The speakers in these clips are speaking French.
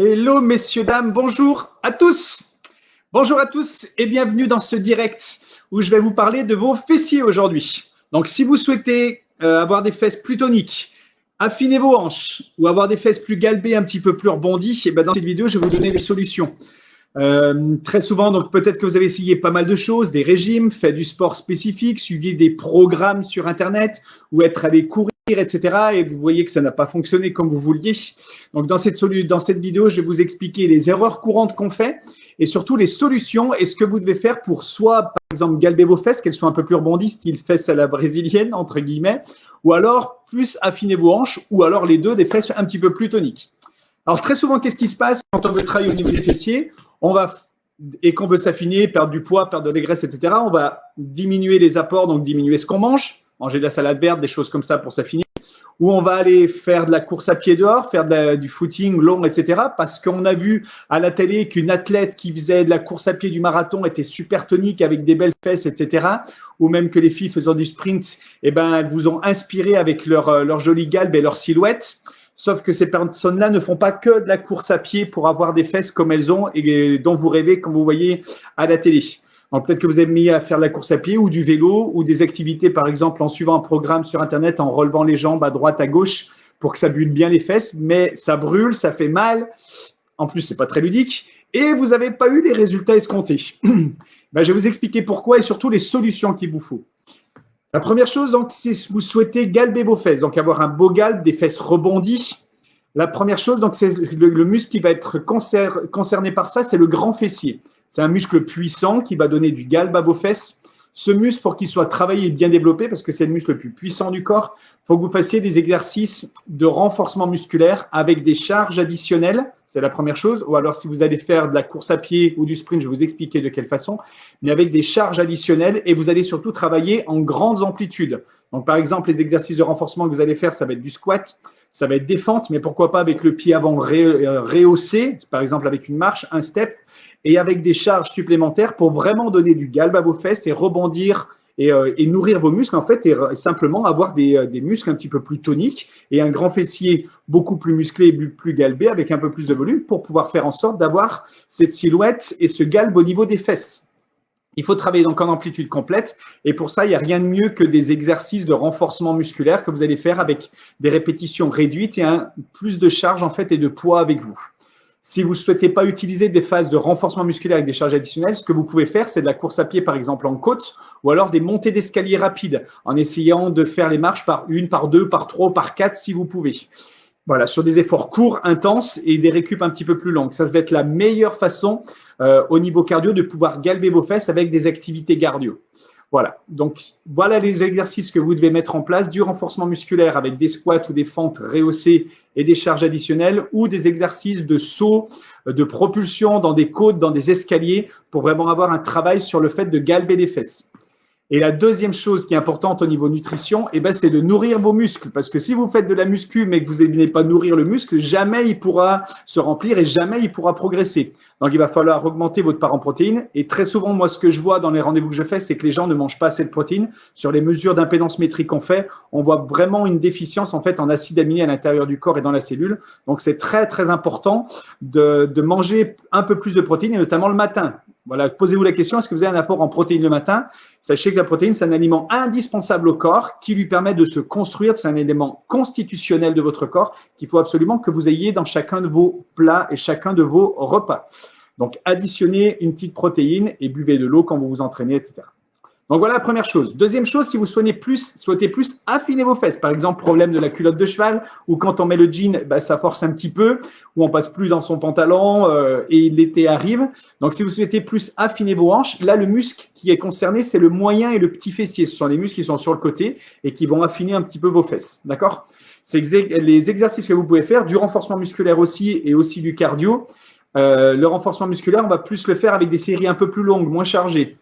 Hello messieurs, dames, bonjour à tous. Bonjour à tous et bienvenue dans ce direct où je vais vous parler de vos fessiers aujourd'hui. Donc si vous souhaitez avoir des fesses plus toniques, affiner vos hanches ou avoir des fesses plus galbées, un petit peu plus rebondies, et ben dans cette vidéo, je vais vous donner les solutions. Très souvent, donc peut-être que vous avez essayé pas mal de choses, des régimes, fait du sport spécifique, suivi des programmes sur Internet ou être allé courir, etc. Et vous voyez que ça n'a pas fonctionné comme vous vouliez. Donc dans cette vidéo, je vais vous expliquer les erreurs courantes qu'on fait et surtout les solutions et ce que vous devez faire pour soit, par exemple, galber vos fesses, qu'elles soient un peu plus rebondies, style fesses à la brésilienne, entre guillemets, ou alors plus affiner vos hanches, ou alors les deux, des fesses un petit peu plus toniques. Alors très souvent, qu'est-ce qui se passe quand on veut travailler au niveau des fessiers? Et qu'on veut s'affiner, perdre du poids, perdre de la graisse, etc., on va diminuer les apports, donc diminuer ce qu'on mange, manger de la salade verte, des choses comme ça pour s'affiner, ou on va aller faire de la course à pied dehors, faire du footing long, etc., parce qu'on a vu à la télé qu'une athlète qui faisait de la course à pied du marathon était super tonique avec des belles fesses, etc., ou même que les filles faisant du sprint, eh ben, elles vous ont inspiré avec leur jolie galbe et leur silhouette. Sauf que ces personnes-là ne font pas que de la course à pied pour avoir des fesses comme elles ont et dont vous rêvez quand vous voyez à la télé. Donc peut-être que vous avez mis à faire de la course à pied ou du vélo ou des activités, par exemple, en suivant un programme sur Internet, en relevant les jambes à droite, à gauche pour que ça bulle bien les fesses, mais ça brûle, ça fait mal. En plus, c'est pas très ludique et vous n'avez pas eu les résultats escomptés. Ben, je vais vous expliquer pourquoi et surtout les solutions qu'il vous faut. La première chose, donc, si vous souhaitez galber vos fesses, donc avoir un beau galbe, des fesses rebondies, la première chose, donc, c'est le muscle qui va être concerné par ça, c'est le grand fessier. C'est un muscle puissant qui va donner du galbe à vos fesses. Ce muscle, pour qu'il soit travaillé et bien développé, parce que c'est le muscle le plus puissant du corps, il faut que vous fassiez des exercices de renforcement musculaire avec des charges additionnelles. C'est la première chose. Ou alors, si vous allez faire de la course à pied ou du sprint, je vais vous expliquer de quelle façon, mais avec des charges additionnelles et vous allez surtout travailler en grandes amplitudes. Donc, par exemple, les exercices de renforcement que vous allez faire, ça va être du squat, ça va être des fentes, mais pourquoi pas avec le pied avant rehaussé, par exemple avec une marche, un step, et avec des charges supplémentaires pour vraiment donner du galbe à vos fesses et rebondir et nourrir vos muscles en fait et simplement avoir des muscles un petit peu plus toniques et un grand fessier beaucoup plus musclé et plus galbé avec un peu plus de volume pour pouvoir faire en sorte d'avoir cette silhouette et ce galbe au niveau des fesses. Il faut travailler donc en amplitude complète et pour ça, il n'y a rien de mieux que des exercices de renforcement musculaire que vous allez faire avec des répétitions réduites et plus de charge en fait et de poids avec vous. Si vous ne souhaitez pas utiliser des phases de renforcement musculaire avec des charges additionnelles, ce que vous pouvez faire, c'est de la course à pied, par exemple, en côte, ou alors des montées d'escalier rapides, en essayant de faire les marches par 1, par 2, par 3, par 4, si vous pouvez. Voilà, sur des efforts courts, intenses et des récup un petit peu plus longues. Ça va être la meilleure façon au niveau cardio de pouvoir galber vos fesses avec des activités cardio. Voilà, donc voilà les exercices que vous devez mettre en place, du renforcement musculaire avec des squats ou des fentes rehaussées et des charges additionnelles ou des exercices de saut, de propulsion dans des côtes, dans des escaliers pour vraiment avoir un travail sur le fait de galber les fesses. Et la deuxième chose qui est importante au niveau nutrition, eh ben, c'est de nourrir vos muscles. Parce que si vous faites de la muscu, mais que vous n'allez pas nourrir le muscle, jamais il pourra se remplir et jamais il pourra progresser. Donc, il va falloir augmenter votre part en protéines. Et très souvent, moi, ce que je vois dans les rendez-vous que je fais, c'est que les gens ne mangent pas assez de protéines. Sur les mesures d'impédance métrique qu'on fait, on voit vraiment une déficience en fait en acides aminés à l'intérieur du corps et dans la cellule. Donc, c'est très, très important de manger un peu plus de protéines et notamment le matin. Voilà, posez-vous la question, est-ce que vous avez un apport en protéines le matin? Sachez que la protéine, c'est un aliment indispensable au corps qui lui permet de se construire. C'est un élément constitutionnel de votre corps qu'il faut absolument que vous ayez dans chacun de vos plats et chacun de vos repas. Donc, additionnez une petite protéine et buvez de l'eau quand vous vous entraînez, etc. Donc, voilà la première chose. Deuxième chose, si vous souhaitez plus affiner vos fesses, par exemple, problème de la culotte de cheval, ou quand on met le jean, bah, ça force un petit peu, ou on passe plus dans son pantalon et l'été arrive. Donc, si vous souhaitez plus affiner vos hanches, là, le muscle qui est concerné, c'est le moyen et le petit fessier. Ce sont les muscles qui sont sur le côté et qui vont affiner un petit peu vos fesses. D'accord? C'est les exercices que vous pouvez faire, du renforcement musculaire aussi et aussi du cardio. Le renforcement musculaire, on va plus le faire avec des séries un peu plus longues, moins chargées.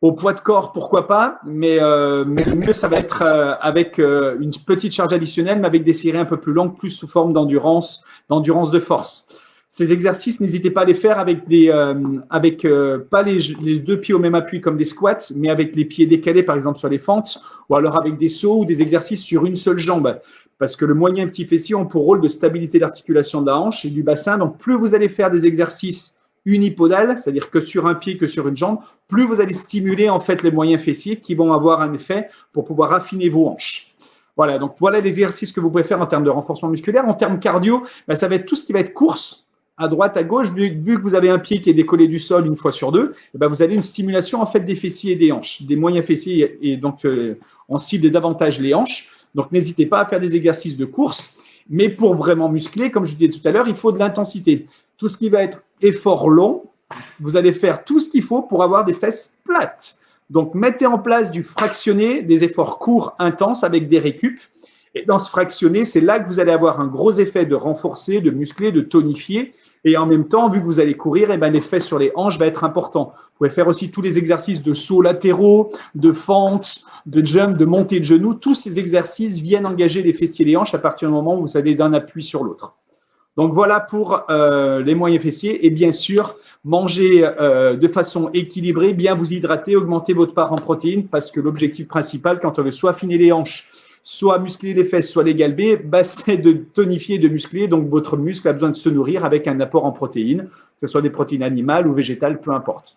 Au poids de corps, pourquoi pas, mais le mieux, ça va être avec une petite charge additionnelle, mais avec des séries un peu plus longues, plus sous forme d'endurance de force. Ces exercices, n'hésitez pas à les faire avec pas les deux pieds au même appui comme des squats, mais avec les pieds décalés, par exemple sur les fentes, ou alors avec des sauts ou des exercices sur une seule jambe. parce que le moyen et petit fessier ont pour rôle de stabiliser l'articulation de la hanche et du bassin. Donc, plus vous allez faire des exercices unipodal, c'est-à-dire que sur un pied, que sur une jambe, plus vous allez stimuler en fait les moyens fessiers qui vont avoir un effet pour pouvoir affiner vos hanches. Voilà, donc voilà les exercices que vous pouvez faire en termes de renforcement musculaire. En termes cardio, ben, ça va être tout ce qui va être course, à droite, à gauche. Vu que vous avez un pied qui est décollé du sol une fois sur deux, ben, vous avez une stimulation en fait des fessiers et des hanches, des moyens fessiers, et donc on cible davantage les hanches. Donc n'hésitez pas à faire des exercices de course, mais pour vraiment muscler, comme je disais tout à l'heure, il faut de l'intensité. Tout ce qui va être effort long, vous allez faire tout ce qu'il faut pour avoir des fesses plates. Donc, mettez en place du fractionné, des efforts courts, intenses, avec des récup. Et dans ce fractionné, c'est là que vous allez avoir un gros effet de renforcer, de muscler, de tonifier. Et en même temps, vu que vous allez courir, eh ben, l'effet sur les hanches va être important. Vous pouvez faire aussi tous les exercices de sauts latéraux, de fente, de jump, de montée de genoux. Tous ces exercices viennent engager les fessiers et les hanches à partir du moment où vous avez d'un appui sur l'autre. Donc, voilà pour les moyens fessiers. Et bien sûr, manger de façon équilibrée, bien vous hydrater, augmenter votre part en protéines, parce que l'objectif principal, quand on veut soit affiner les hanches, soit muscler les fesses, soit les galber, bah, c'est de tonifier, de muscler. Donc, votre muscle a besoin de se nourrir avec un apport en protéines, que ce soit des protéines animales ou végétales, peu importe.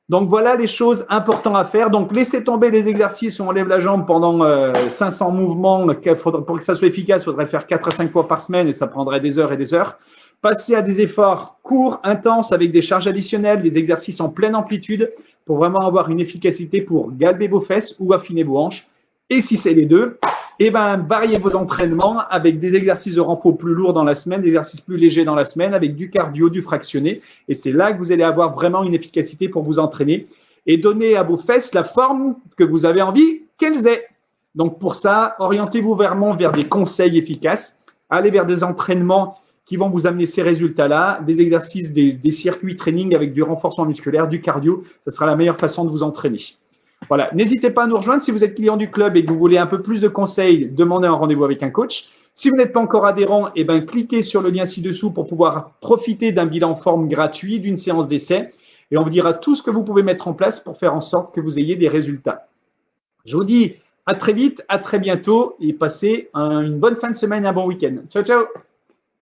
Donc, voilà les choses importantes à faire. Donc, laissez tomber les exercices où on lève la jambe pendant 500 mouvements. Pour que ça soit efficace, il faudrait faire 4 à 5 fois par semaine et ça prendrait des heures et des heures. Passez à des efforts courts, intenses, avec des charges additionnelles, des exercices en pleine amplitude pour vraiment avoir une efficacité pour galber vos fesses ou affiner vos hanches. Et si c'est les deux, eh ben, variez vos entraînements avec des exercices de renfort plus lourds dans la semaine, des exercices plus légers dans la semaine, avec du cardio, du fractionné. Et c'est là que vous allez avoir vraiment une efficacité pour vous entraîner et donner à vos fesses la forme que vous avez envie qu'elles aient. Donc, pour ça, orientez-vous vraiment vers des conseils efficaces. Allez vers des entraînements qui vont vous amener ces résultats-là, des exercices, des circuits training avec du renforcement musculaire, du cardio. Ce sera la meilleure façon de vous entraîner. Voilà, n'hésitez pas à nous rejoindre si vous êtes client du club et que vous voulez un peu plus de conseils, demandez un rendez-vous avec un coach. Si vous n'êtes pas encore adhérent, eh ben, cliquez sur le lien ci-dessous pour pouvoir profiter d'un bilan forme gratuit, d'une séance d'essai. Et on vous dira tout ce que vous pouvez mettre en place pour faire en sorte que vous ayez des résultats. Je vous dis à très vite, à très bientôt et passez une bonne fin de semaine, un bon week-end. Ciao, ciao!